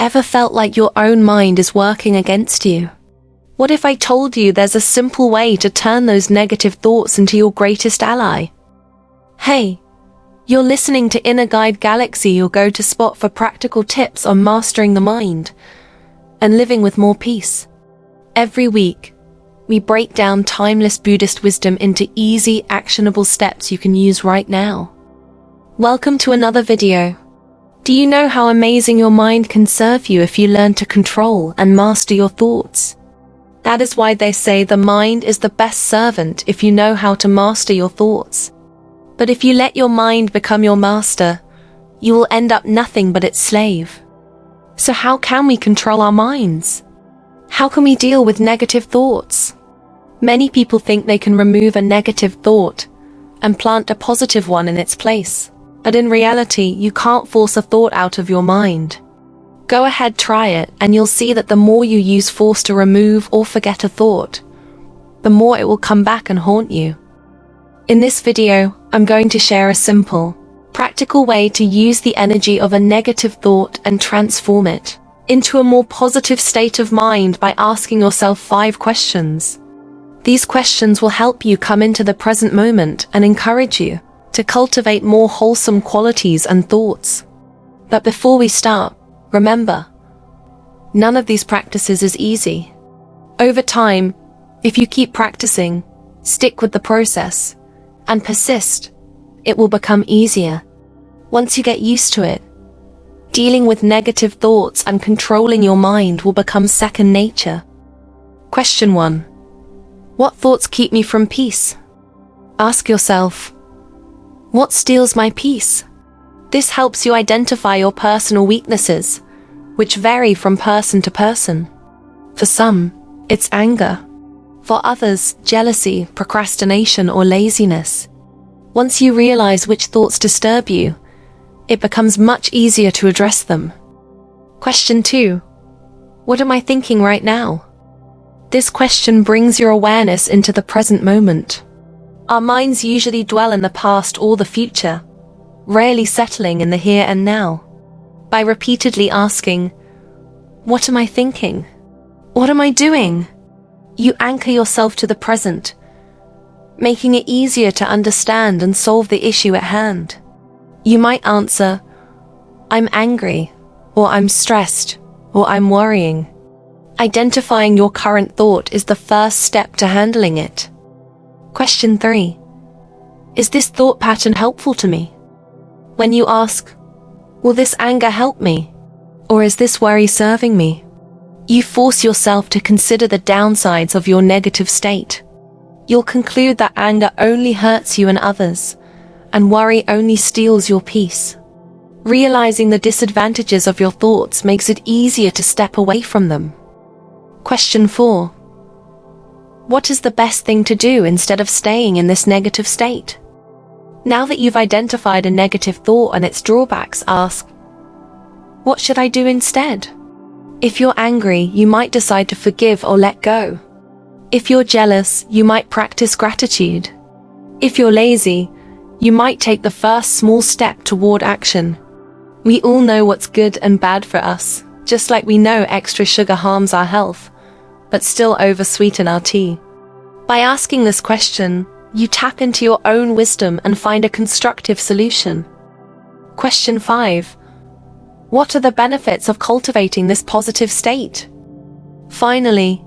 Ever felt like your own mind is working against you? What if I told you there's a simple way to turn those negative thoughts into your greatest ally? Hey, you're listening to Inner Guide Galaxy, your go-to spot for practical tips on mastering the mind and living with more peace. Every week, we break down timeless Buddhist wisdom into easy, actionable steps you can use right now. Welcome to another video. Do you know how amazing your mind can serve you if you learn to control and master your thoughts? That is why they say the mind is the best servant if you know how to master your thoughts. But if you let your mind become your master, you will end up nothing but its slave. So how can we control our minds? How can we deal with negative thoughts? Many people think they can remove a negative thought and plant a positive one in its place. But in reality, you can't force a thought out of your mind. Go ahead, try it, and you'll see that the more you use force to remove or forget a thought, the more it will come back and haunt you. In this video, I'm going to share a simple, practical way to use the energy of a negative thought and transform it into a more positive state of mind by asking yourself 5 questions. These questions will help you come into the present moment and encourage you to cultivate more wholesome qualities and thoughts. But before we start, remember, none of these practices is easy. Over time, if you keep practicing, stick with the process, and persist, it will become easier. Once you get used to it, dealing with negative thoughts and controlling your mind will become second nature. Question 1. What thoughts keep me from peace? Ask yourself, what steals my peace? This helps you identify your personal weaknesses, which vary from person to person. For some, it's anger. For others, jealousy, procrastination, or laziness. Once you realize which thoughts disturb you, it becomes much easier to address them. Question 2. What am I thinking right now? This question brings your awareness into the present moment. Our minds usually dwell in the past or the future, rarely settling in the here and now. By repeatedly asking, what am I thinking? What am I doing? You anchor yourself to the present, making it easier to understand and solve the issue at hand. You might answer, I'm angry, or I'm stressed, or I'm worrying. Identifying your current thought is the first step to handling it. Question 3. Is this thought pattern helpful to me? When you ask, will this anger help me? Or is this worry serving me? You force yourself to consider the downsides of your negative state. You'll conclude that anger only hurts you and others, and worry only steals your peace. Realizing the disadvantages of your thoughts makes it easier to step away from them. Question 4. What is the best thing to do instead of staying in this negative state? Now that you've identified a negative thought and its drawbacks, ask, what should I do instead? If you're angry, you might decide to forgive or let go. If you're jealous, you might practice gratitude. If you're lazy, you might take the first small step toward action. We all know what's good and bad for us, just like we know extra sugar harms our health, but still oversweeten our tea. By asking this question, you tap into your own wisdom and find a constructive solution. Question 5. What are the benefits of cultivating this positive state? Finally,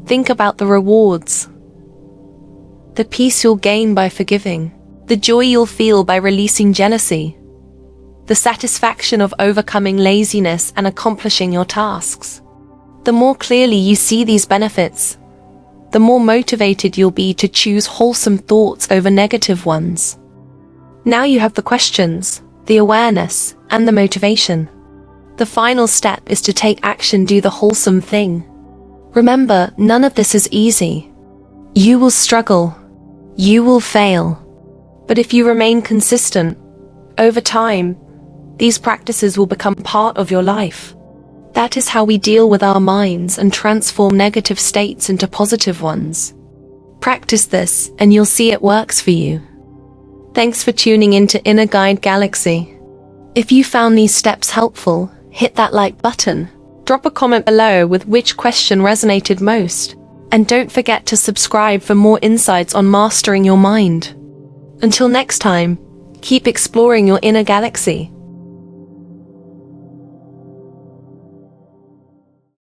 think about the rewards. The peace you'll gain by forgiving, the joy you'll feel by releasing jealousy, the satisfaction of overcoming laziness and accomplishing your tasks. The more clearly you see these benefits, the more motivated you'll be to choose wholesome thoughts over negative ones. Now you have the questions, the awareness, and the motivation. The final step is to take action, do the wholesome thing. Remember, none of this is easy. You will struggle. You will fail. But if you remain consistent, over time, these practices will become part of your life. That is how we deal with our minds and transform negative states into positive ones. Practice this, and you'll see it works for you. Thanks for tuning in to Inner Guide Galaxy. If you found these steps helpful, hit that like button. Drop a comment below with which question resonated most. And don't forget to subscribe for more insights on mastering your mind. Until next time, keep exploring your inner galaxy.